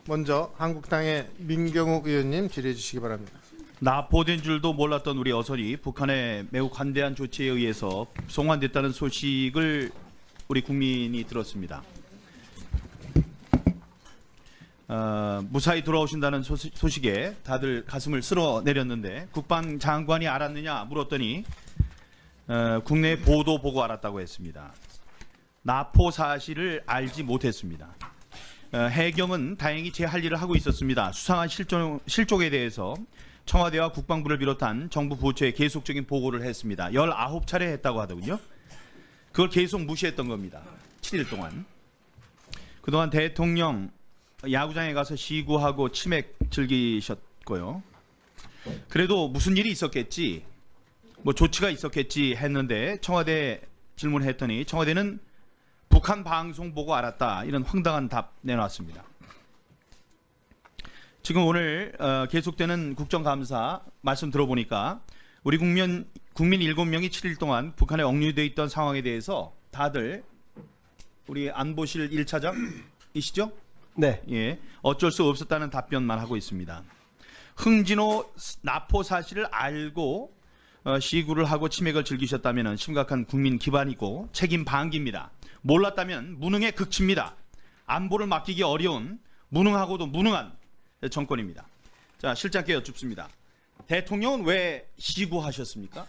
먼저 한국당의 민경욱 의원님 질의해 주시기 바랍니다. 납포된 줄도 몰랐던 우리 어선이 북한의 매우 관대한 조치에 의해서 송환됐다는 소식을 우리 국민이 들었습니다. 무사히 돌아오신다는 소식에 다들 가슴을 쓸어내렸는데 국방장관이 알았느냐 물었더니 국내 보도 보고 알았다고 했습니다. 납포 사실을 알지 못했습니다. 해경은 다행히 제 할 일을 하고 있었습니다. 수상한 실종에 대해서 청와대와 국방부를 비롯한 정부 부처에 계속적인 보고를 했습니다. 19차례 했다고 하더군요. 그걸 계속 무시했던 겁니다. 7일 동안. 그동안 대통령 야구장에 가서 시구하고 치맥 즐기셨고요. 그래도 무슨 일이 있었겠지, 뭐 조치가 있었겠지 했는데 청와대 질문했더니 청와대는 북한 방송 보고 알았다, 이런 황당한 답 내놨습니다. 지금 오늘 계속되는 국정감사 말씀 들어보니까 우리 국민 7명이 7일 동안 북한에 억류되어 있던 상황에 대해서 다들 우리 안보실 1차장이시죠? 네. 예, 어쩔 수 없었다는 답변만 하고 있습니다. 흥진호 납포 사실을 알고 시구를 하고 치맥을 즐기셨다면 심각한 국민 기반이고 책임 방기입니다. 몰랐다면 무능의 극치입니다. 안보를 맡기기 어려운 무능하고도 무능한 정권입니다. 자, 실장께 여쭙습니다. 대통령은 왜 시구하셨습니까?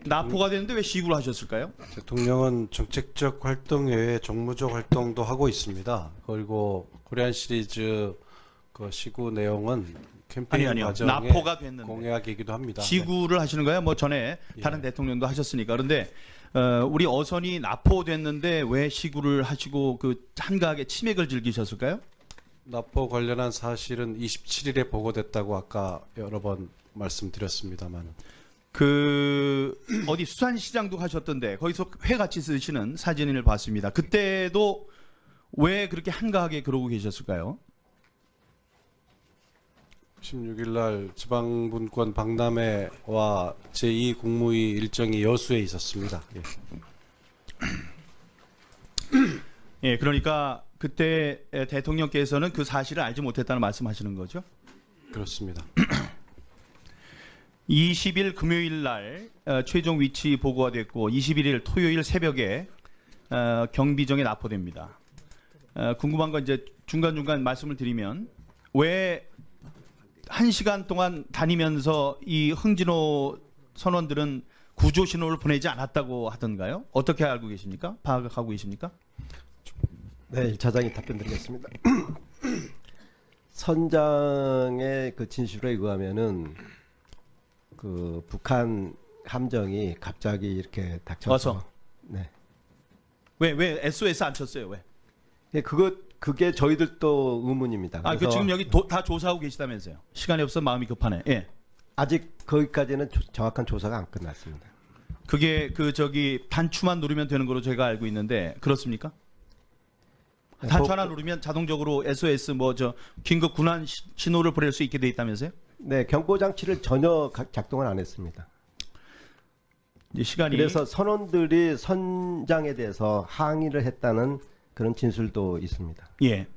납포가 되는데 왜 시구를 하셨을까요? 대통령은 정책적 활동 외에 정무적 활동도 하고 있습니다. 그리고 코리안 시리즈 그 시구 내용은 캠페인 아니요. 과정에 납포가 됐는데 공약이기도 합니다. 시구를 하시는 거예요? 뭐 전에 다른 대통령도 하셨으니까. 그런데 우리 어선이 납포됐는데 왜 시구를 하시고 그 한가하게 치맥을 즐기셨을까요? 납포 관련한 사실은 27일에 보고됐다고 아까 여러 번 말씀드렸습니다만 그 어디 수산시장도 하셨던데 거기서 회 같이 쓰시는 사진을 봤습니다. 그때도 왜 그렇게 한가하게 그러고 계셨을까요? 16일 날 지방분권 박람회와 제2 국무위 일정이 여수에 있었습니다. 예. 예, 그러니까 그때 대통령께서는 그 사실을 알지 못했다는 말씀하시는 거죠? 그렇습니다. 20일 금요일 날 최종 위치 보고가 됐고 21일 토요일 새벽에 경비정에 납포됩니다. 궁금한 건 이제 중간중간 말씀을 드리면 왜 1시간 동안 다니면서 이 흥진호 선원들은 구조 신호를 보내지 않았다고 하던가요? 어떻게 알고 계십니까? 파악하고 계십니까? 네, 1차장이 답변드리겠습니다. 선장의 그 진술에 의하면은 그 북한 함정이 갑자기 이렇게 닥쳐서 와서? 네. 왜 SOS 안 쳤어요? 왜? 예, 그게 저희들도 의문입니다. 그 그래서 지금 여기 다 조사하고 계시다면서요? 시간이 없어 마음이 급하네. 예. 아직 거기까지는 정확한 조사가 안 끝났습니다. 그게 단추만 누르면 되는 거로 제가 알고 있는데 그렇습니까? 단추 하나 누르면 자동적으로 SOS 긴급 군환 신호를 보낼 수 있게 돼 있다면서요? 네, 경보 장치를 전혀 작동을 안 했습니다. 이제 시간이 그래서 선원들이 선장에 대해서 항의를 했다는 그런 진술도 있습니다. 예.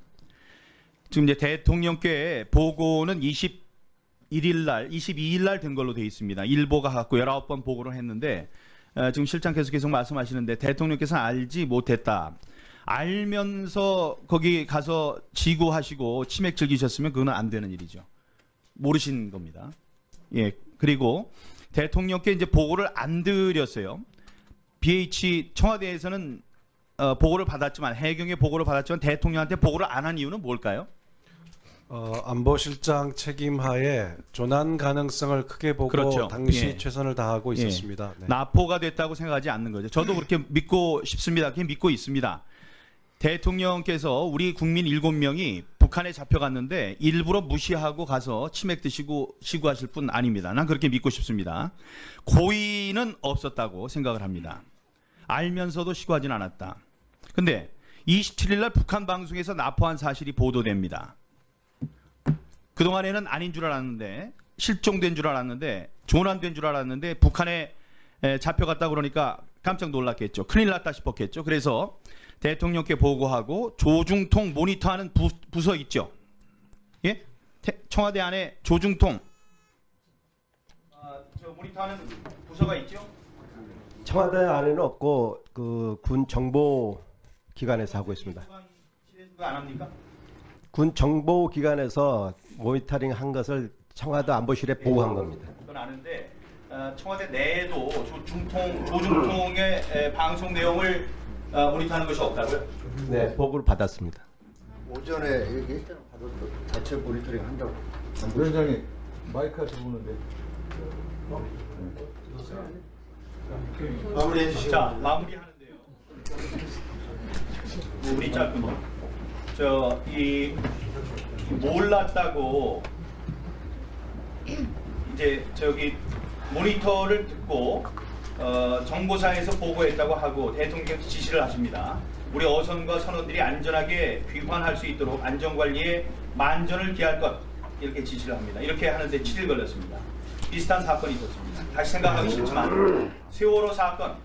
지금 이제 대통령께 보고는 21일 날, 22일 날 된 걸로 돼 있습니다. 일보가 갖고 19번 보고를 했는데 지금 실장께서 계속 말씀하시는데 대통령께서는 알지 못했다. 알면서 거기 가서 지구하시고 치맥 즐기셨으면 그거는 안 되는 일이죠. 모르신 겁니다. 예. 그리고 대통령께 이제 보고를 안 드렸어요. BH 청와대에서는 보고를 받았지만 해경의 보고를 받았지만 대통령한테 보고를 안 한 이유는 뭘까요? 안보실장 책임하에 조난 가능성을 크게 보고 그렇죠. 당시 예. 최선을 다하고 있었습니다. 네. 납포가 됐다고 생각하지 않는 거죠. 저도 그렇게 믿고 싶습니다. 그렇게 믿고 있습니다. 대통령께서 우리 국민 7명이 북한에 잡혀갔는데 일부러 무시하고 가서 치맥 드시고 시구하실 분 아닙니다. 난 그렇게 믿고 싶습니다. 고의는 없었다고 생각을 합니다. 알면서도 시구하진 않았다. 근데 27일 날 북한 방송에서 납포한 사실이 보도됩니다. 그동안에는 아닌 줄 알았는데 실종된 줄 알았는데 조난된 줄 알았는데 북한에 잡혀갔다 그러니까 깜짝 놀랐겠죠. 큰일 났다 싶었겠죠. 그래서 대통령께 보고하고 조중통 모니터하는 부서 있죠. 예? 청와대 안에 조중통 저 모니터하는 부서가 있죠. 청와대 안에는 없고 그 군 정보 기관에서 하고 있습니다. 안 합니까? 군 정보 기관에서 모니터링 한 것을 청와대 안보실에 보고한 겁니다. 그건 아는데 청와대 내에도 조중통의 방송 내용을 모니터하는 것이 없다고요? 네, 보고를 받았습니다. 오전에 얘기했잖아. 자체 모니터링 한다고. 위원장님 마이크가 들어오는데. 마무리해 주시고. 자, 마무리하는데요. 우리 짧구나. 저이 몰랐다고 이제 저기 모니터를 듣고 정보사에서 보고했다고 하고 대통령 지시를 하십니다. 우리 어선과 선원들이 안전하게 귀환할 수 있도록 안전관리에 만전을 기할 것 이렇게 지시를 합니다. 이렇게 하는데 7일 걸렸습니다. 비슷한 사건이 있었습니다. 다시 생각하기 싫지만 세월호 사건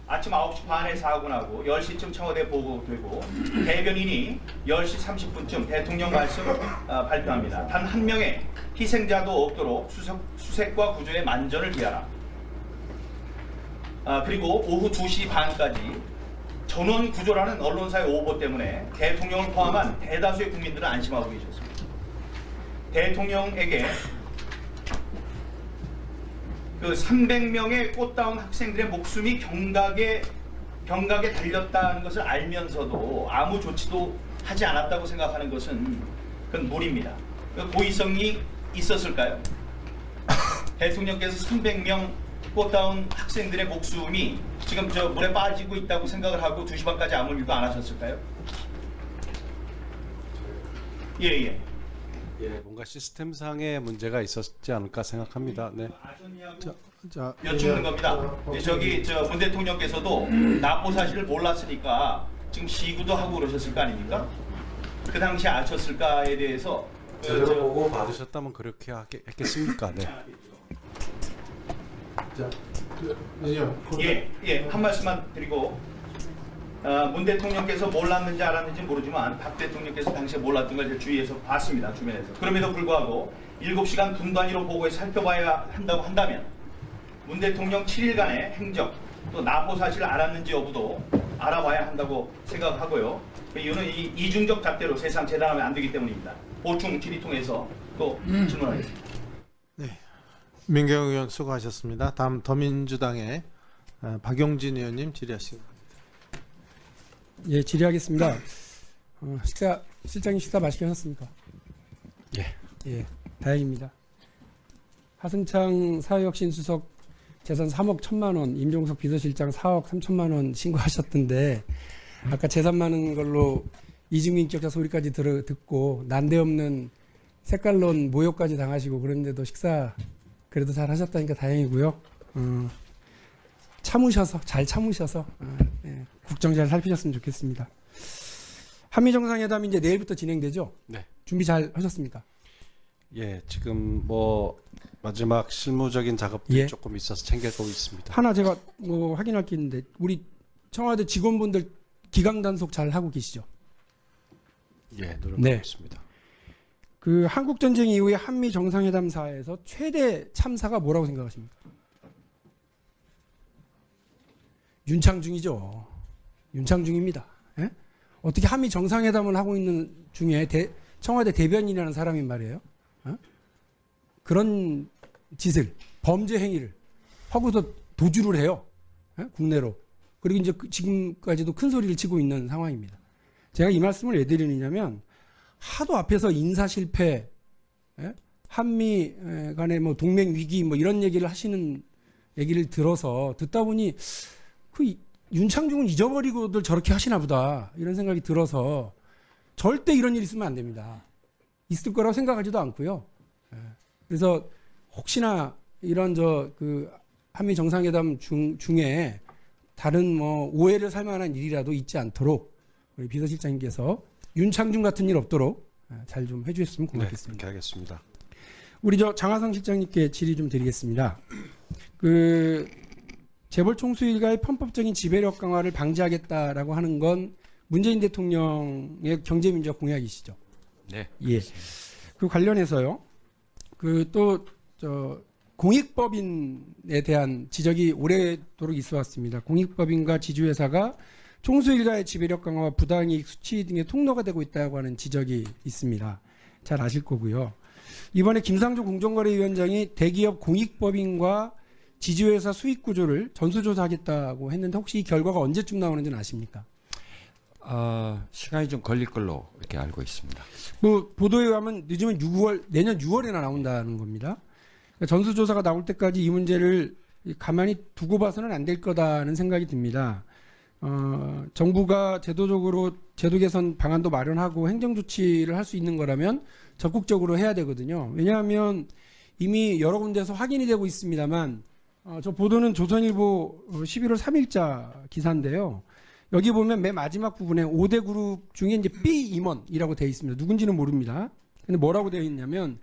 아침 9시 반에 사고 나고 10시쯤 청와대 보고되고 대변인이 10시 30분쯤 대통령 말씀 발표합니다. 단 한 명의 희생자도 없도록 수색과 구조에 만전을 기하라. 그리고 오후 2시 반까지 전원 구조라는 언론사의 오보 때문에 대통령을 포함한 대다수의 국민들은 안심하고 계셨습니다. 대통령에게 그 300명의 꽃다운 학생들의 목숨이 경각에 달렸다는 것을 알면서도 아무 조치도 하지 않았다고 생각하는 것은 그건 무리입니다. 고의성이 있었을까요? 대통령께서 300명 꽃다운 학생들의 목숨이 지금 저 물에 빠지고 있다고 생각을 하고 2시 반까지 아무 일도 안 하셨을까요? 예. 뭔가 시스템상의 문제가 있었지 않을까 생각합니다. 네. 자, 여쭙는 겁니다. 저기 문 대통령께서도 납보 사실을 몰랐으니까 지금 시구도 하고 그러셨을 거 아닙니까? 그 당시 아셨을까에 대해서 제대로 보고 받으셨다면 그렇게 했겠습니까? 네. 자, 한 말씀만 드리고 문 대통령께서 몰랐는지 알았는지 모르지만 박 대통령께서 당시에 몰랐던 걸 주위에서 봤습니다. 주변에서. 그럼에도 불구하고 7시간 분 단위로 보고해 살펴봐야 한다고 한다면 문 대통령 7일간의 행적 또 납보 사실을 알았는지 여부도 알아봐야 한다고 생각하고요. 그 이유는 이 이중적 잣대로 세상 재단하면 안 되기 때문입니다. 보충 질의 통해서 또 질문하겠습니다. 네. 민경욱 의원 수고하셨습니다. 다음 더민주당의 박용진 의원님 질의하시기 바랍니다. 예, 질의하겠습니다. 실장님 식사 맛있게 하셨습니까? 예, 다행입니다. 하승창 사회혁신수석 재산 3억 1천만 원, 임종석 비서실장 4억 3천만 원 신고하셨던데 아까 재산 많은 걸로 이중인격자 소리까지 듣고 난데없는 색깔론 모욕까지 당하시고 그런데도 식사 그래도 잘 하셨다니까 다행이고요. 잘 참으셔서 네, 국정 잘 살피셨으면 좋겠습니다. 한미 정상회담이 이제 내일부터 진행되죠? 네. 준비 잘 하셨습니까? 예, 지금 마지막 실무적인 작업들이 예. 조금 있어서 챙겨가고 있습니다. 하나 제가 확인할 게 있는데 우리 청와대 직원분들 기강 단속 잘 하고 계시죠? 예, 노력하고 네. 있습니다. 그 한국 전쟁 이후에 한미 정상회담사에서 최대 참사가 뭐라고 생각하십니까? 윤창중이죠. 윤창중입니다. 예? 어떻게 한미 정상회담을 하고 있는 중에 청와대 대변인이라는 사람이 말이에요. 그런 짓을 범죄 행위를 하고서 도주를 해요. 예? 국내로. 그리고 이제 지금까지도 큰 소리를 치고 있는 상황입니다. 제가 이 말씀을 왜 드리느냐면 하도 앞에서 인사 실패, 예? 한미 간의 동맹 위기 이런 얘기를 하시는 얘기를 듣다 보니 그 윤창중은 잊어버리고들 저렇게 하시나 보다 이런 생각이 들어서 절대 이런 일 있으면 안 됩니다. 있을 거라고 생각하지도 않고요. 그래서 혹시나 이런 한미 정상회담 중에 다른 오해를 살 만한 일이라도 있지 않도록 우리 비서실장님께서 윤창중 같은 일 없도록 잘 좀 해주셨으면 네, 고맙겠습니다. 그렇게 하겠습니다. 우리 장하성 실장님께 질의 좀 드리겠습니다. 재벌 총수 일가의 편법적인 지배력 강화를 방지하겠다라고 하는 건 문재인 대통령의 경제민주화 공약이시죠. 네. 예. 그 관련해서요. 공익법인에 대한 지적이 오래도록 있어 왔습니다. 공익법인과 지주회사가 총수 일가의 지배력 강화와 부당이익 수치 등의 통로가 되고 있다고 하는 지적이 있습니다. 잘 아실 거고요. 이번에 김상조 공정거래위원장이 대기업 공익법인과 지주회사 수익 구조를 전수조사하겠다고 했는데 혹시 이 결과가 언제쯤 나오는지는 아십니까? 시간이 좀 걸릴 걸로 이렇게 알고 있습니다. 뭐 보도에 의하면 늦으면 내년 6월에나 나온다는 겁니다. 그러니까 전수조사가 나올 때까지 이 문제를 가만히 두고 봐서는 안 될 거다는 생각이 듭니다. 정부가 제도적으로 제도 개선 방안도 마련하고 행정 조치를 할 수 있는 거라면 적극적으로 해야 되거든요. 왜냐하면 이미 여러 군데에서 확인이 되고 있습니다만 저 보도는 조선일보 11월 3일자 기사인데요. 여기 보면 맨 마지막 부분에 5대 그룹 중에 이제 B 임원이라고 되어 있습니다. 누군지는 모릅니다. 근데 뭐라고 되어 있냐면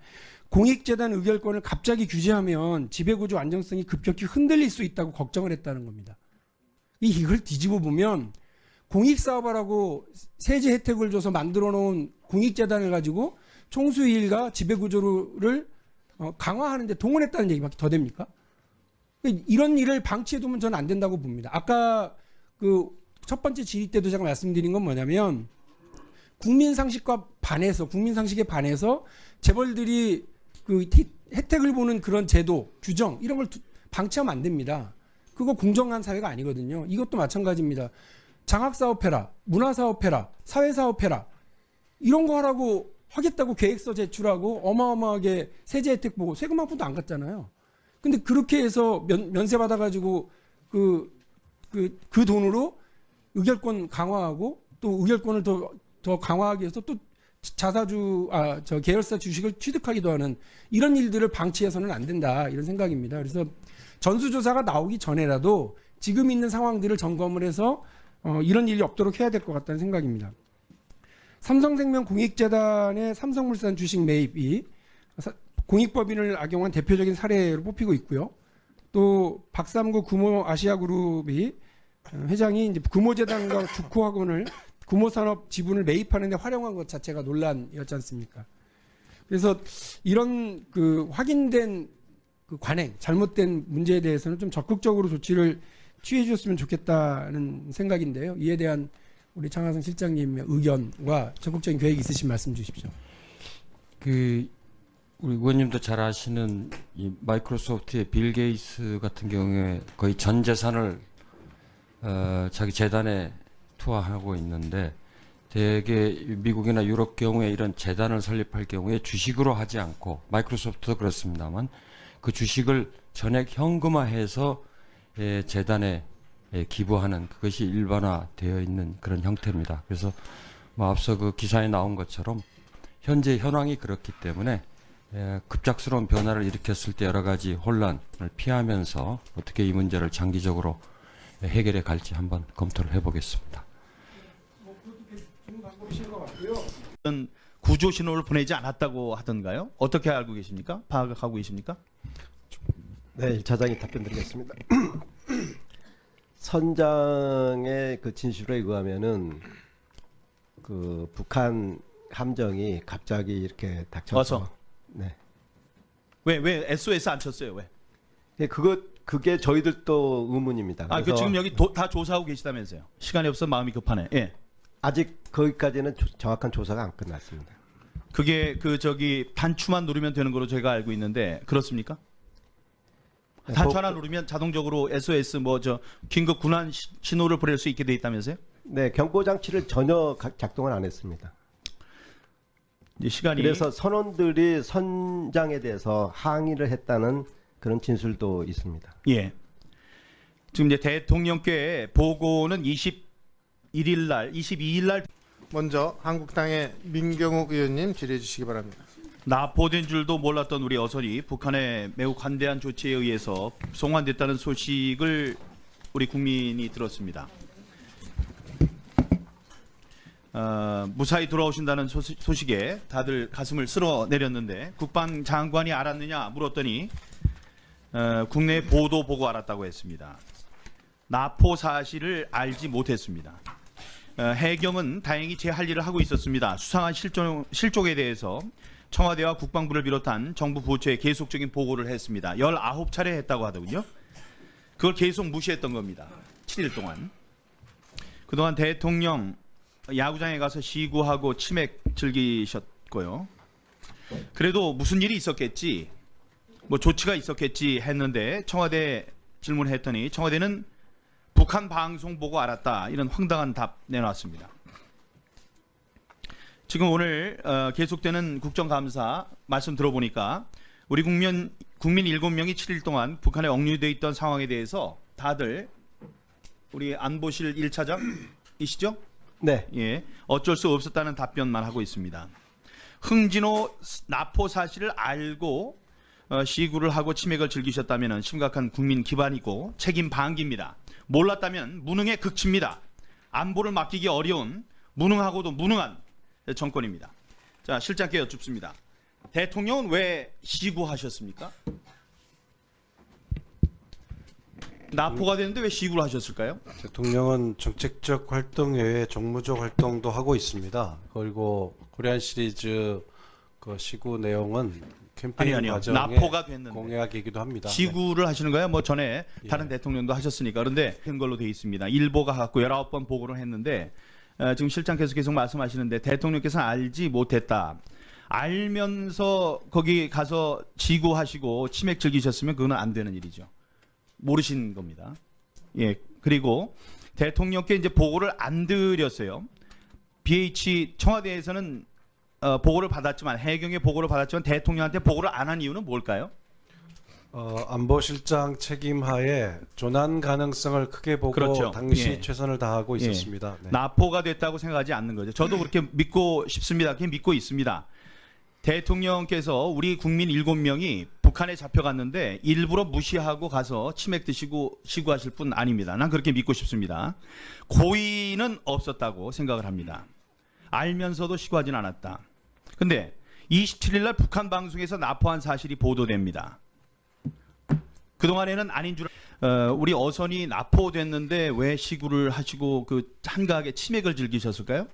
공익재단 의결권을 갑자기 규제하면 지배구조 안정성이 급격히 흔들릴 수 있다고 걱정을 했다는 겁니다. 이걸 뒤집어 보면 공익사업하라고 세제 혜택을 줘서 만들어 놓은 공익재단을 가지고 총수일가 지배구조를 강화하는 데 동원했다는 얘기밖에 더 됩니까? 이런 일을 방치해 두면 저는 안 된다고 봅니다. 아까 그 첫 번째 질의 때도 제가 말씀드린 건 뭐냐면 국민상식에 반해서 재벌들이 그 혜택을 보는 그런 제도, 규정 이런 걸 방치하면 안 됩니다. 그거 공정한 사회가 아니거든요. 이것도 마찬가지입니다. 장학사업해라, 문화사업해라, 사회사업해라 이런 거 하라고 하겠다고 계획서 제출하고 어마어마하게 세제 혜택 보고 세금 한 푼도 안 갔잖아요. 근데 그렇게 해서 면세 받아가지고 그 돈으로 의결권 강화하고 또 의결권을 더 강화하기 위해서 또 계열사 주식을 취득하기도 하는 이런 일들을 방치해서는 안 된다 이런 생각입니다. 그래서 전수조사가 나오기 전에라도 지금 있는 상황들을 점검을 해서 이런 일이 없도록 해야 될 것 같다는 생각입니다. 삼성생명 공익재단의 삼성물산 주식 매입이 공익법인을 악용한 대표적인 사례로 뽑히고 있고요. 또 박삼구 구모 아시아그룹이 회장이 이제 구모재단과 주코학원을 구모산업 지분을 매입하는 데 활용한 것 자체가 논란이었지 않습니까? 그래서 이런 그 확인된 그 관행, 잘못된 문제에 대해서는 좀 적극적으로 조치를 취해 주셨으면 좋겠다는 생각인데요. 이에 대한 우리 장하성 실장님의 의견과 적극적인 계획이 있으신 말씀 주십시오. 우리 의원님도 잘 아시는 이 마이크로소프트의 빌 게이츠 같은 경우에 거의 전 재산을 자기 재단에 투하하고 있는데 대개 미국이나 유럽 경우에 이런 재단을 설립할 경우에 주식으로 하지 않고 마이크로소프트도 그렇습니다만 그 주식을 전액 현금화해서 재단에 기부하는 그것이 일반화되어 있는 그런 형태입니다. 그래서 앞서 그 기사에 나온 것처럼 현재 현황이 그렇기 때문에 급작스러운 변화를 일으켰을 때 여러 가지 혼란을 피하면서 어떻게 이 문제를 장기적으로 해결해 갈지 한번 검토를 해보겠습니다. 구조 신호를 보내지 않았다고 하던가요? 어떻게 알고 계십니까? 파악하고 계십니까? 네, 1차장이 답변드리겠습니다. 선장의 그 진술에 의하면은 그 북한 함정이 갑자기 이렇게 닥쳐서 와서? 네. 왜 SOS 안 쳤어요? 왜? 그게 저희들도 의문입니다. 그 지금 여기 다 조사하고 계시다면서요? 시간이 없어 마음이 급하네. 예. 아직 거기까지는 정확한 조사가 안 끝났습니다. 그게 단추만 누르면 되는 거로 제가 알고 있는데 그렇습니까? 단추 하나 누르면 자동적으로 SOS 긴급 군환 신호를 보낼 수 있게 돼 있다면서요? 네, 경보 장치를 전혀 작동을 안 했습니다. 시간이 그래서 선원들이 선장에 대해서 항의를 했다는 그런 진술도 있습니다. 예. 지금 이제 대통령께 보고는 22일 날 먼저 한국당의 민경욱 의원님 질의해 주시기 바랍니다. 납포된 줄도 몰랐던 우리 어선이 북한의 매우 관대한 조치에 의해서 송환됐다는 소식을 우리 국민이 들었습니다. 무사히 돌아오신다는 소식에 다들 가슴을 쓸어내렸는데 국방장관이 알았느냐 물었더니 국내 보도 보고 알았다고 했습니다. 납포 사실을 알지 못했습니다. 해경은 다행히 제 할 일을 하고 있었습니다. 수상한 실종에 대해서 청와대와 국방부를 비롯한 정부 부처에 계속적인 보고를 했습니다. 19차례 했다고 하더군요. 그걸 계속 무시했던 겁니다. 7일 동안. 그동안 대통령 야구장에 가서 시구하고 치맥 즐기셨고요. 그래도 무슨 일이 있었겠지, 뭐 조치가 있었겠지 했는데 청와대 질문을 했더니 청와대는 북한 방송 보고 알았다, 이런 황당한 답 내놨습니다. 지금 오늘 계속되는 국정감사 말씀 들어보니까 우리 국민 7명이 7일 동안 북한에 억류되어 있던 상황에 대해서 다들 우리 안보실 1차장이시죠? 네. 예, 어쩔 수 없었다는 답변만 하고 있습니다. 흥진호 납포 사실을 알고 시구를 하고 치맥을 즐기셨다면 심각한 국민 기반이고 책임 방기입니다. 몰랐다면 무능의 극치입니다. 안보를 맡기기 어려운 무능하고도 무능한 정권입니다. 자, 실장께 여쭙습니다. 대통령은 왜 시구하셨습니까? 납포가 되는데 왜 시구를 하셨을까요? 대통령은 정책적 활동 외에 정무적 활동도 하고 있습니다. 그리고 코리안 시리즈 그 시구 내용은 캠페인 아니요. 과정의 납포가 됐는데 공약이기도 합니다. 시구를 하시는 거예요? 뭐 전에 다른 예. 대통령도 하셨으니까. 그런데 된 걸로 돼 있습니다. 일보가 갖고 19번 보고를 했는데 지금 실장께서 계속 말씀하시는데 대통령께서는 알지 못했다. 알면서 거기 가서 지구하시고 치맥 즐기셨으면 그건 안 되는 일이죠. 모르신 겁니다. 예. 그리고 대통령께 이제 보고를 안 드렸어요. BH 청와대에서는 보고를 받았지만, 해경의 보고를 받았지만 대통령한테 보고를 안 한 이유는 뭘까요? 안보실장 책임하에 조난 가능성을 크게 보고 그렇죠. 당시 예. 최선을 다하고 있었습니다. 네. 납포가 됐다고 생각하지 않는 거죠. 저도 그렇게 믿고 싶습니다. 그렇게 믿고 있습니다. 대통령께서 우리 국민 7명이 북한에 잡혀갔는데 일부러 무시하고 가서 치맥 드시고 시구하실 분 아닙니다. 난 그렇게 믿고 싶습니다. 고의는 없었다고 생각을 합니다. 알면서도 시구하진 않았다. 근데 27일 날 북한 방송에서 납포한 사실이 보도됩니다. 그동안에는 아닌 줄 우리 어선이 납포됐는데 왜 시구를 하시고 그 한가하게 치맥을 즐기셨을까요?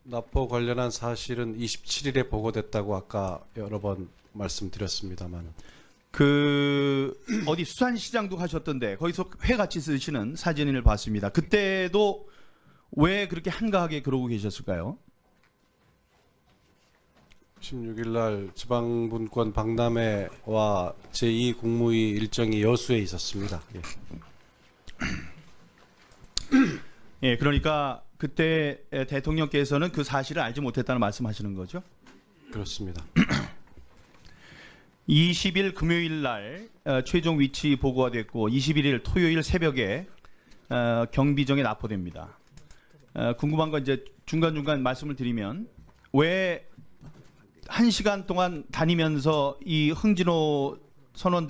납포 관련한 사실은 27일에 보고됐다고 아까 여러 번 말씀드렸습니다만 그 어디 수산시장도 가셨던데 거기서 회같이 쓰시는 사진을 봤습니다. 그때도 왜 그렇게 한가하게 그러고 계셨을까요? 16일 날 지방분권 박람회와 제2 국무위 일정이 여수에 있었습니다. 예. 예, 그러니까 그때 대통령께서는 그 사실을 알지 못했다는 말씀하시는 거죠? 그렇습니다. 20일 금요일 날 최종 위치 보고가 됐고 21일 토요일 새벽에 경비정에 납포됩니다. 궁금한 건 이제 중간중간 말씀을 드리면 왜 1시간 동안 다니면서 이 흥진호 선원들은